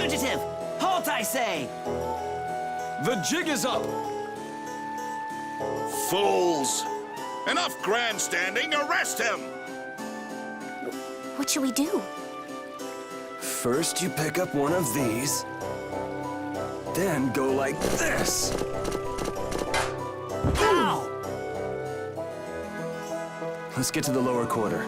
Fugitive! Halt, I say! The jig is up! Fools! Enough grandstanding, arrest him! What should we do? First, you pick up one of these. Then go like this. Ow! Let's get to the lower quarter.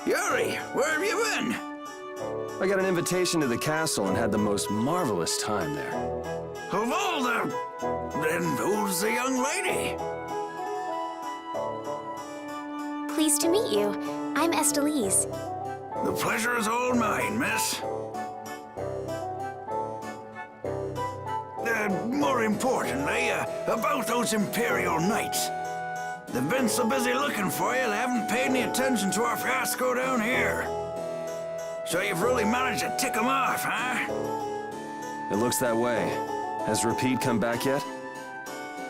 Yuri, where have you been? I got an invitation to the castle and had the most marvelous time there. Of all the... Then who's the young lady? Pleased to meet you. I'm Estelise. The pleasure is all mine, miss. More importantly, about those Imperial Knights. They've been so busy looking for you, they haven't paid any attention to our fiasco down here. So you've really managed to tick them off, huh? It looks that way. Has Repeat come back yet?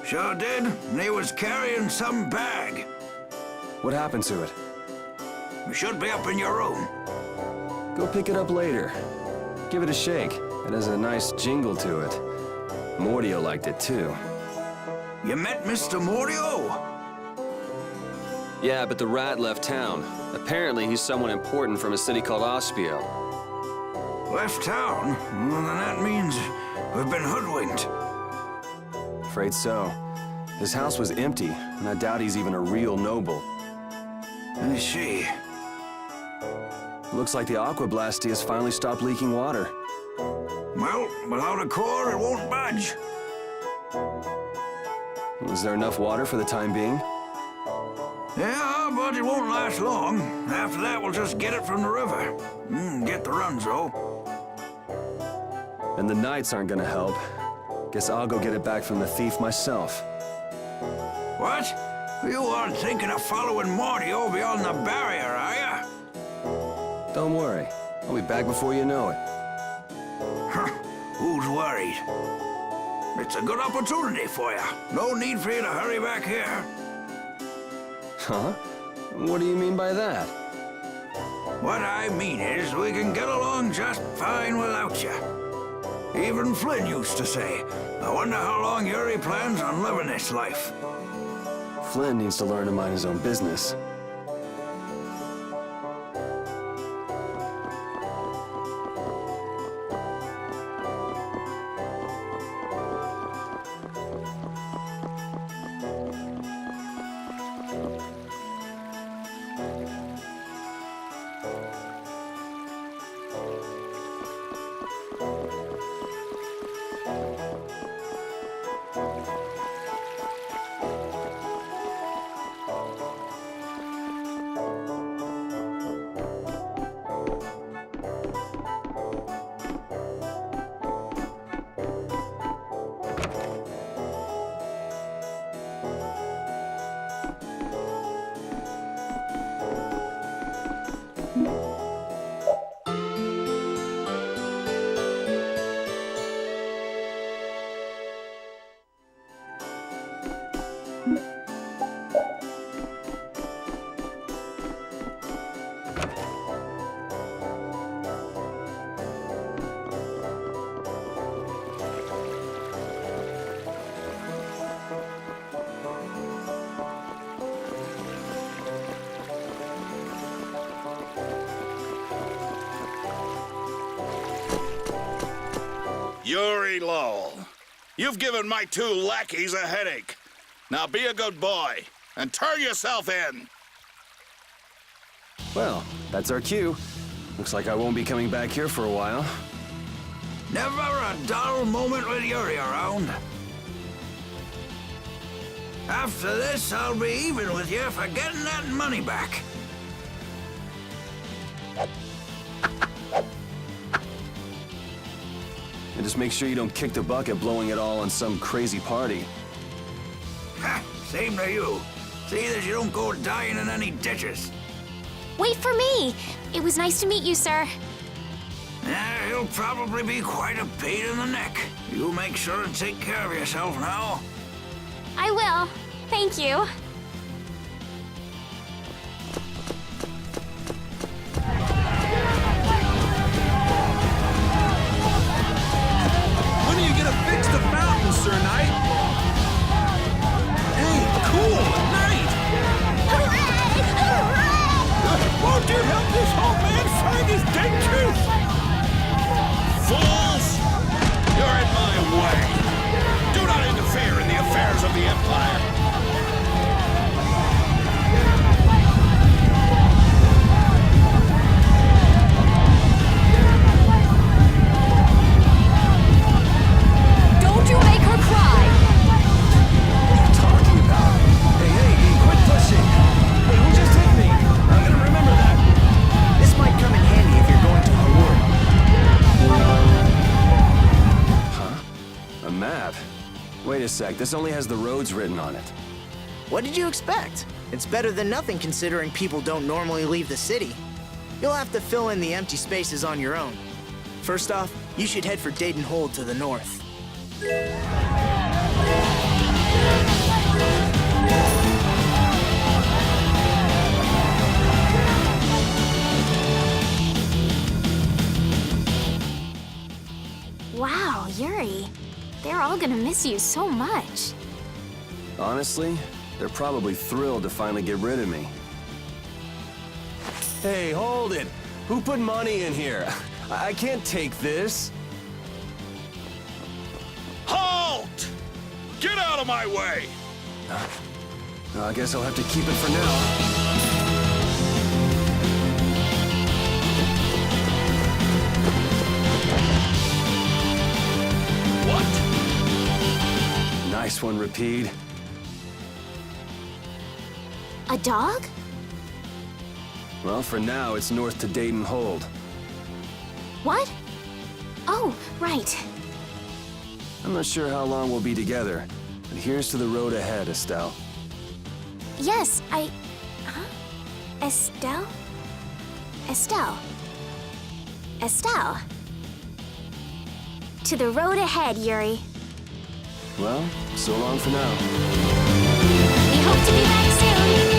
Sure did, and he was carrying some bag. What happened to it? It should be up in your room. Go pick it up later. Give it a shake. It has a nice jingle to it. Mordio liked it too. You met Mr. Mordio? Yeah, but the rat left town. Apparently, he's someone important from a city called Ospio. Left town? Well, then that means we've been hoodwinked. Afraid so. His house was empty, and I doubt he's even a real noble. I see. Looks like the aqua blastia has finally stopped leaking water. Well, without a core, it won't budge. Is there enough water for the time being? Yeah, but it won't last long. After that, we'll just get it from the river. Get the runs, though. And the knights aren't gonna help. Guess I'll go get it back from the thief myself. What? You aren't thinking of following Mordio beyond the barrier, are ya? Don't worry. I'll be back before you know it. Who's worried? It's a good opportunity for you. No need for you to hurry back here. Huh? What do you mean by that? What I mean is, we can get along just fine without you. Even Flynn used to say, I wonder how long Yuri plans on living this life. Flynn needs to learn to mind his own business. Yuri Lowell, you've given my two lackeys a headache. Now be a good boy and turn yourself in. Well, that's our cue. Looks like I won't be coming back here for a while. Never a dull moment with Yuri around. After this, I'll be even with you for getting that money back. And just make sure you don't kick the bucket blowing it all on some crazy party. Ha! Same to you. See that you don't go dying in any ditches. Wait for me! It was nice to meet you, sir. He'll probably be quite a pain in the neck. You make sure to take care of yourself now. I will. Thank you. When are you gonna fix the fountain, Sir Knight? Hey, cool, Knight! Hooray! Hooray! Won't you help this old man find his dentures? Fools! You're in my way. Do not interfere in the affairs of the Empire. Don't you make her cry! What are you talking about? Hey, quit pushing! Hey, who just hit me? I'm gonna remember that. This might come in handy if you're going to Halure. A map? Wait a sec, this only has the roads written on it. What did you expect? It's better than nothing considering people don't normally leave the city. You'll have to fill in the empty spaces on your own. First off, you should head for Dayton Hold to the north. Wow, Yuri. They're all gonna miss you so much. Honestly, they're probably thrilled to finally get rid of me. Hey, hold it! Who put money in here? I can't take this. Halt! Get out of my way! I guess I'll have to keep it for now. What? Nice one, Rapide. A dog? Well, for now, it's north to Dayton Hold. What? Oh, right. I'm not sure how long we'll be together, but here's to the road ahead, Estelle. Yes, Huh? Estelle? Estelle. Estelle. To the road ahead, Yuri. Well, so long for now. We hope to be back soon.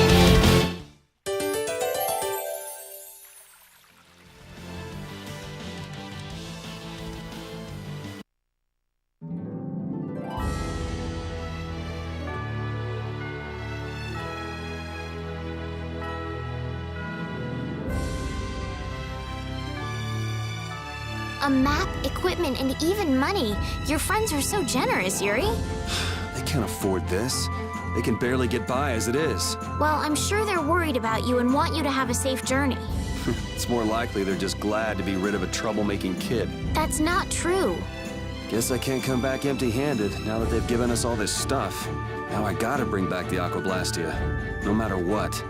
A map, equipment, and even money. Your friends are so generous, Yuri. They can't afford this. They can barely get by as it is. Well, I'm sure they're worried about you and want you to have a safe journey. It's more likely they're just glad to be rid of a troublemaking kid. That's not true. Guess I can't come back empty-handed now that they've given us all this stuff. Now I gotta bring back the blastia, no matter what.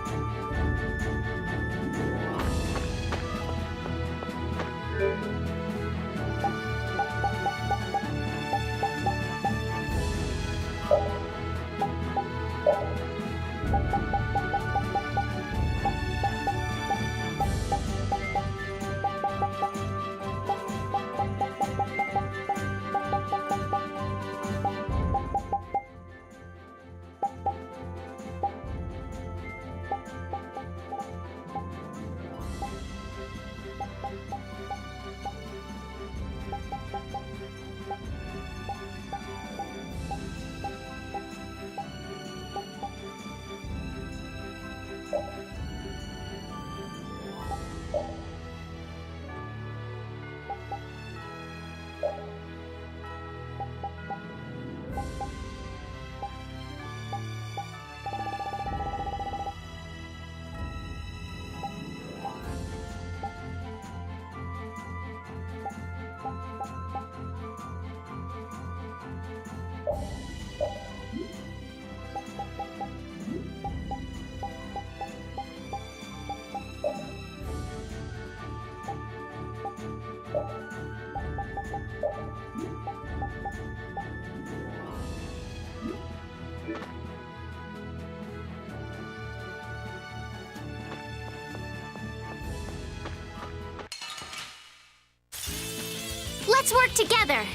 Let's work together.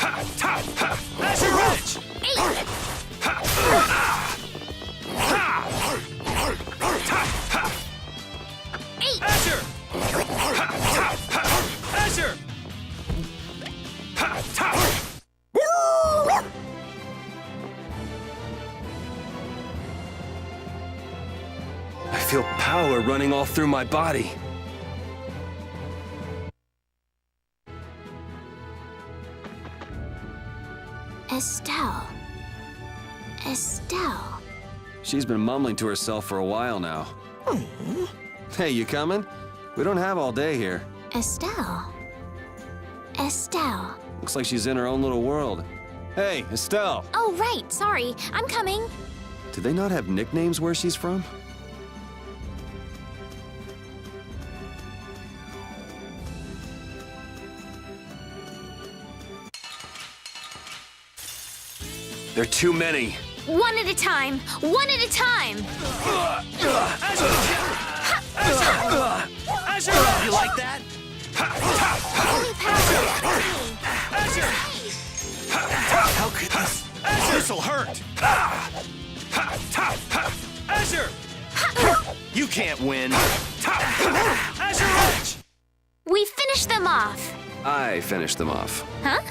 Azure Edge! Azure! Azure! I feel power running all through my body. Estelle. Estelle. She's been mumbling to herself for a while now. Hey, you coming? We don't have all day here. Estelle. Estelle. Looks like she's in her own little world. Hey, Estelle! Oh, right. Sorry. I'm coming. Do they not have nicknames where she's from? There are too many. One at a time. One at a time. Azure! You like that? Only power. Azure! How could this? This'll hurt! Azure! You can't win. Azure Edge! We finished them off. I finished them off. Huh?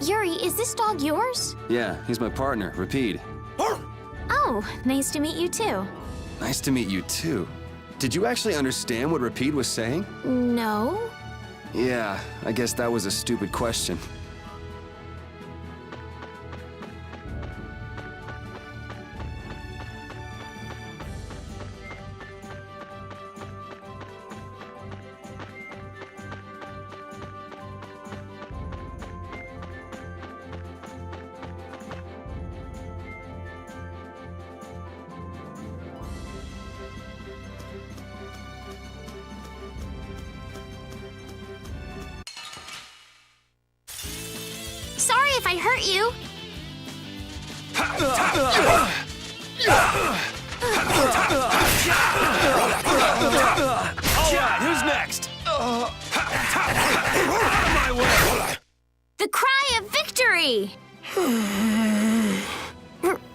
Yuri, is this dog yours? Yeah, he's my partner, Rapide. Oh, nice to meet you too. Nice to meet you too. Did you actually understand what Rapide was saying? No? Yeah, I guess that was a stupid question. Sorry if I hurt you. All right, who's next? Out of my way! The cry of victory!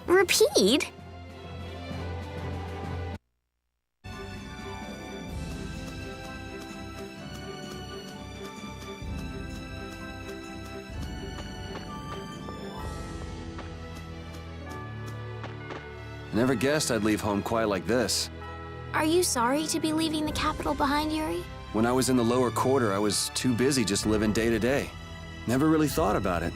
Repeat? Never guessed I'd leave home quite like this. Are you sorry to be leaving the capital behind, Yuri? When I was in the lower quarter, I was too busy just living day to day. Never really thought about it.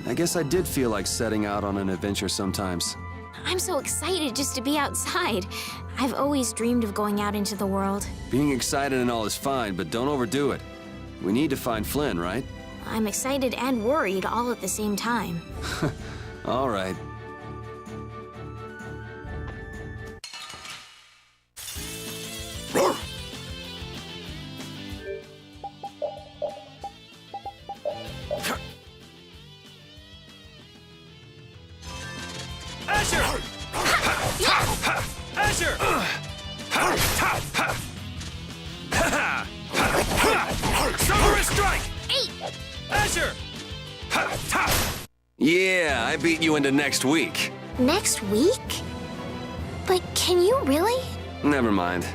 I guess I did feel like setting out on an adventure sometimes. I'm so excited just to be outside. I've always dreamed of going out into the world. Being excited and all is fine, but don't overdo it. We need to find Flynn, right? I'm excited and worried all at the same time. All right. Azure! Azure! Summer strike! Azure! Yeah, I beat you into next week. Next week? But can you really? Never mind.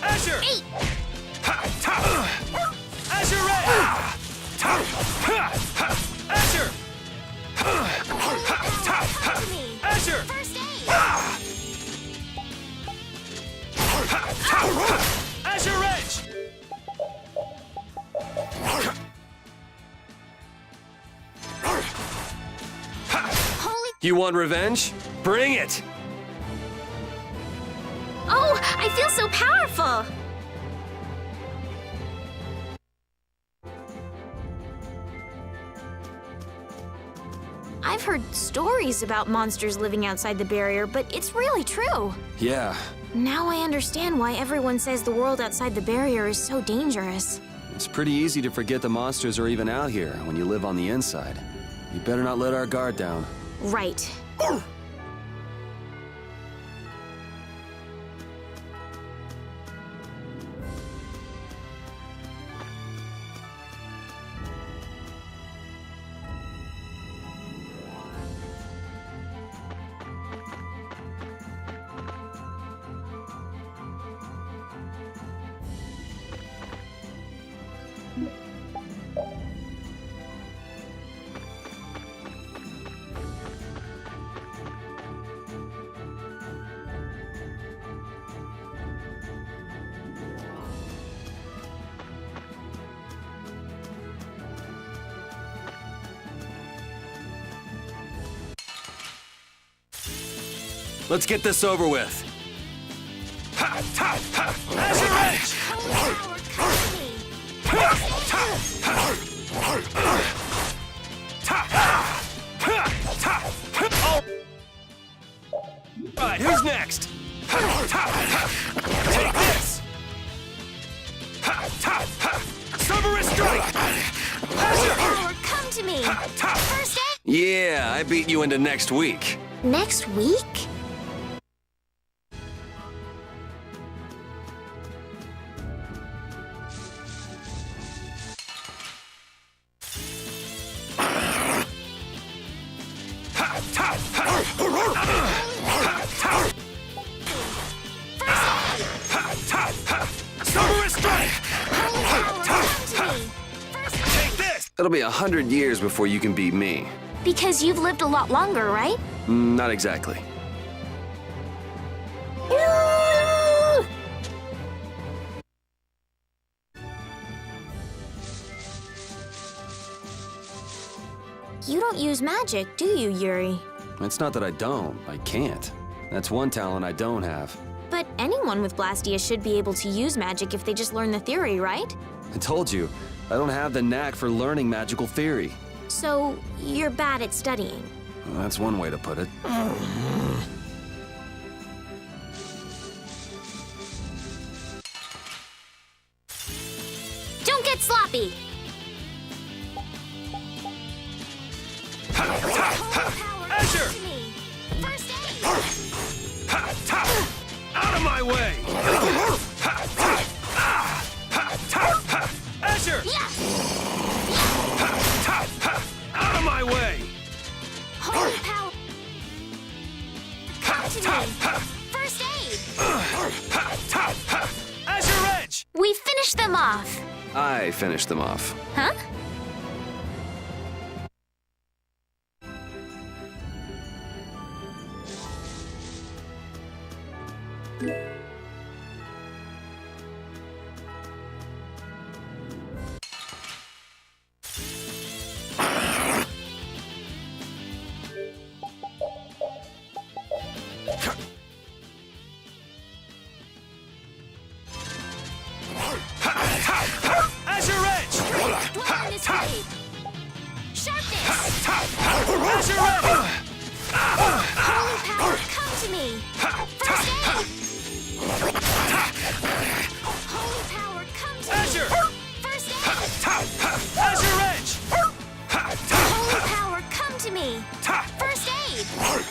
Azure! Azure Ray! Azure! Azure! First aid! Azure Edge! Holy... You want revenge? Bring it! Oh, I feel so powerful! I've heard stories about monsters living outside the barrier, but it's really true. Yeah, Now I understand why everyone says the world outside the barrier is so dangerous. it's pretty easy to forget the monsters are even out here when you live on the inside. You better not let our guard down. Right. Let's get this over with. Azure Edge! Alright, who's next? Take this! Summer strike! Azure! Halure, come to me! First aid! Yeah, I beat you into next week. Next week? Summer strike! Halure, come to me! First aid! Take this! It'll be 100 years before you can beat me. Because you've lived a lot longer, right? Not exactly. You don't use magic, do you, Yuri? It's not that I don't. I can't. That's one talent I don't have. But anyone with blastia should be able to use magic if they just learn the theory, right? I told you, I don't have the knack for learning magical theory. So, you're bad at studying. Well, that's one way to put it. Vespi. Holy power, Azure! come to me. First aid. Out of my way! Azure! Yeah. Out of my way! Holy power, come to me. First aid. Azure Edge! We finished them off. I finished them off. Huh? Azure Edge! Dwell in this blade. Sharpness. Azure Edge! Holy power, come to me. First aid. Holy power, come to Azure! me. First aid. Azure Edge! Holy power, come to me. First aid. Holy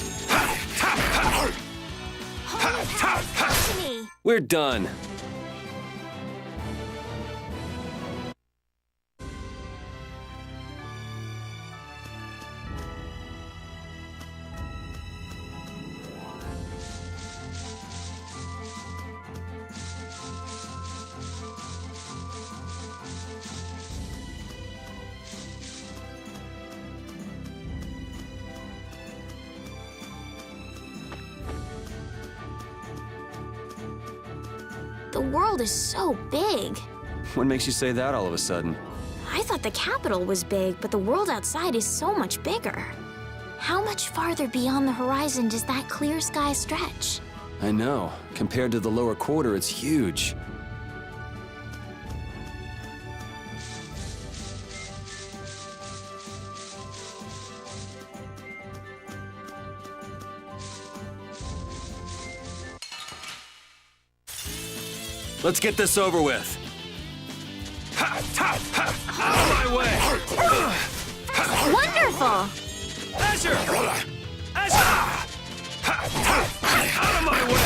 power, come to me. We're done. The world is so big. What makes you say that all of a sudden? I thought the capital was big, but the world outside is so much bigger. How much farther beyond the horizon does that clear sky stretch? I know. Compared to the lower quarter, it's huge. Let's get this over with. Out of my way! Wonderful! Azure! Azure! Out of my way! Out of my way!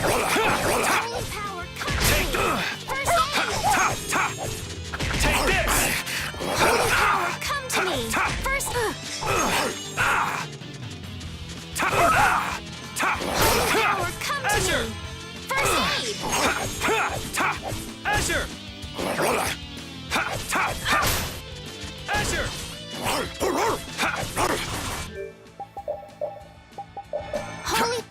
Holy power, come to me. First aid. Take this! Holy power, come to me. First. Holy power, come to Azure! me. First aid. Azure! Azure! Holy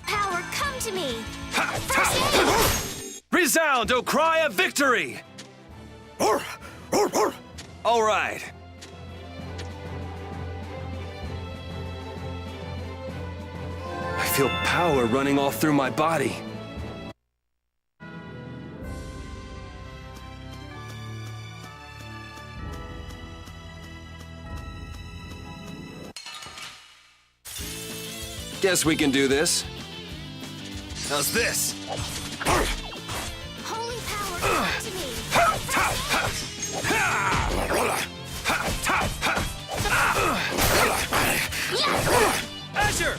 power, come to me. First aid. Resound, O cry of victory! All right. I feel power running all through my body. Guess we can do this. How's this? Holy power, come to me. Yeah. Azure!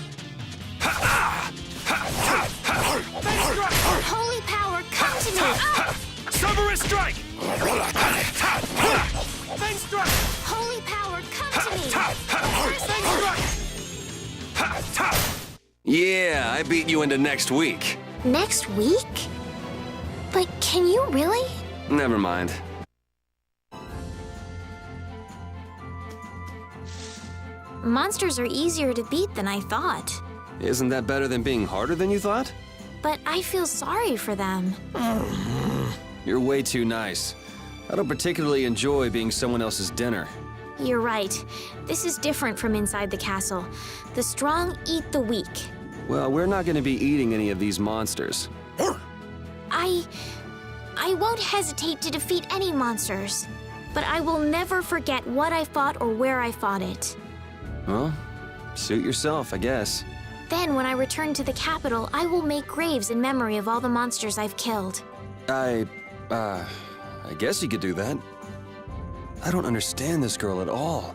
Holy power, come to me! Ah! Cerberus strike! Fang strike! Holy power, come to me! Fang strike! Yeah, I beat you into next week. Next week? But can you really? Never mind. Monsters are easier to beat than I thought. Isn't that better than being harder than you thought? But I feel sorry for them. You're way too nice. I don't particularly enjoy being someone else's dinner. You're right. This is different from inside the castle. The strong eat the weak. Well, we're not going to be eating any of these monsters. I won't hesitate to defeat any monsters. But I will never forget what I fought or where I fought it. Well, suit yourself, I guess. Then, when I return to the capital, I will make graves in memory of all the monsters I've killed. I guess you could do that. I don't understand this girl at all.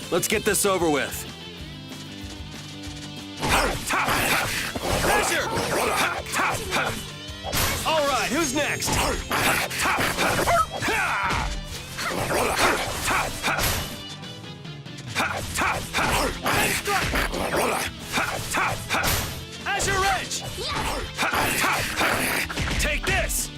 Let's get this over with. Azure! All right, who's next? Azure Edge! Take this!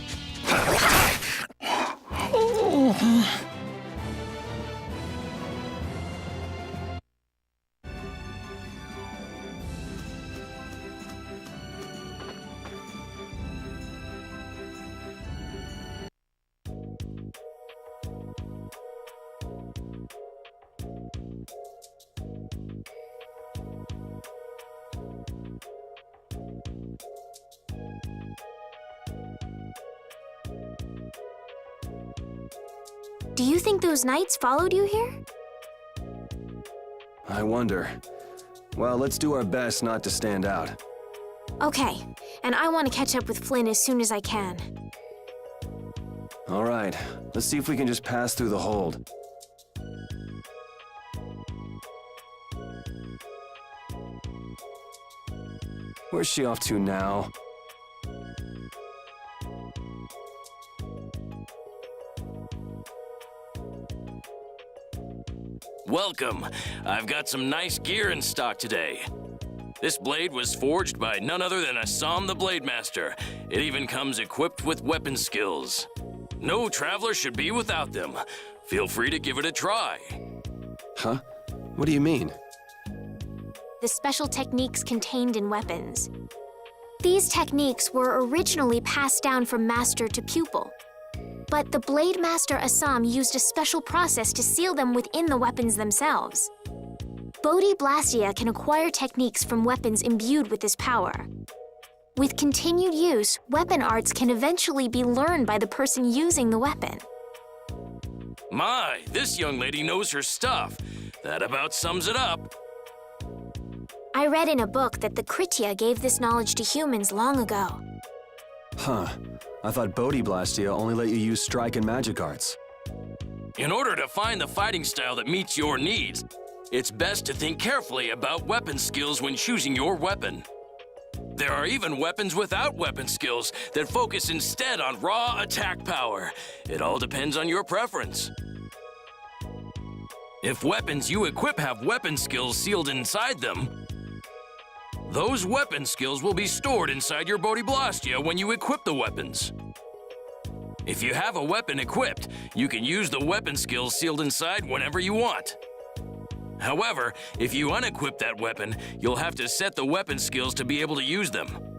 Do you think those knights followed you here? I wonder. Well, let's do our best not to stand out. Okay, and I want to catch up with Flynn as soon as I can. All right, let's see if we can just pass through the hold. Where's she off to now? Welcome. I've got some nice gear in stock today. This blade was forged by none other than Assam the Blade Master. It even comes equipped with weapon skills. No traveler should be without them. Feel free to give it a try. Huh? What do you mean? The special techniques contained in weapons. These techniques were originally passed down from master to pupil. But the Blade Master Assam used a special process to seal them within the weapons themselves. Blastia can acquire techniques from weapons imbued with this power. With continued use, weapon arts can eventually be learned by the person using the weapon. My, this young lady knows her stuff. That about sums it up. I read in a book that the Kritya gave this knowledge to humans long ago. Huh. I thought blastia only let you use strike and magic arts. In order to find the fighting style that meets your needs, it's best to think carefully about weapon skills when choosing your weapon. There are even weapons without weapon skills that focus instead on raw attack power. It all depends on your preference. If weapons you equip have weapon skills sealed inside them, those weapon skills will be stored inside your blastia when you equip the weapons. If you have a weapon equipped, you can use the weapon skills sealed inside whenever you want. However, if you unequip that weapon, you'll have to set the weapon skills to be able to use them.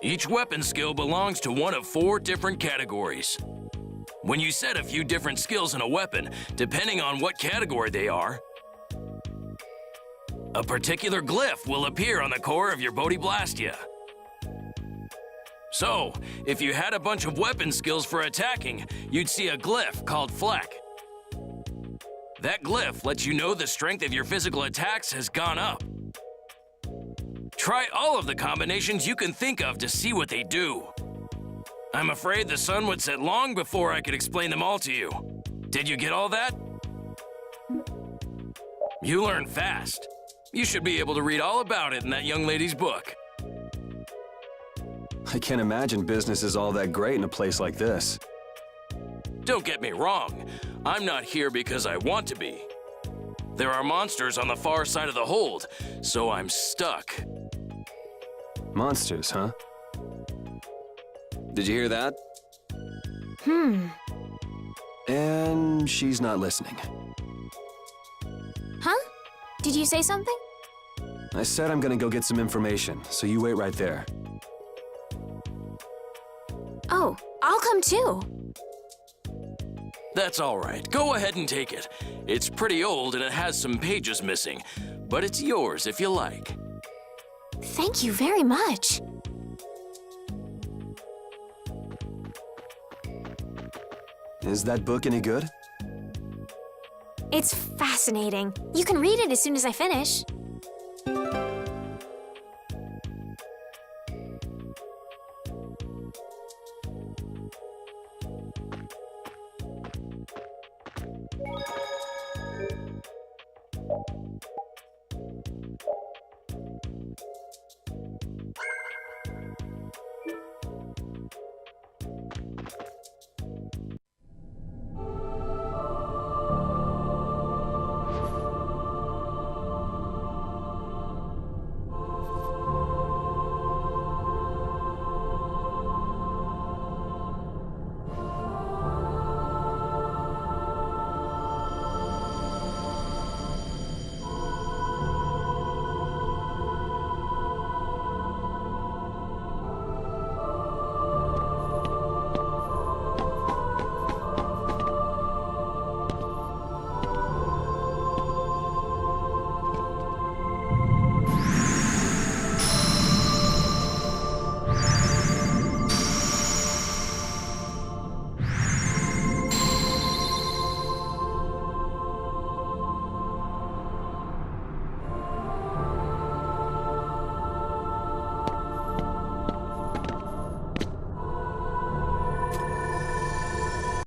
Each weapon skill belongs to one of 4 different categories. When you set a few different skills in a weapon, depending on what category they are, a particular glyph will appear on the core of your blastia. So, if you had a bunch of weapon skills for attacking, you'd see a glyph called Fleck. That glyph lets you know the strength of your physical attacks has gone up. Try all of the combinations you can think of to see what they do. I'm afraid the sun would set long before I could explain them all to you. Did you get all that? You learn fast. You should be able to read all about it in that young lady's book. I can't imagine business is all that great in a place like this. Don't get me wrong. I'm not here because I want to be. There are monsters on the far side of the hold, so I'm stuck. Monsters, huh? Did you hear that? And she's not listening. Huh? Did you say something? I said I'm gonna go get some information, so you wait right there. Oh, I'll come too. That's all right. Go ahead and take it. It's pretty old and it has some pages missing, but it's yours if you like. Thank you very much. Is that book any good? It's fascinating. You can read it as soon as I finish.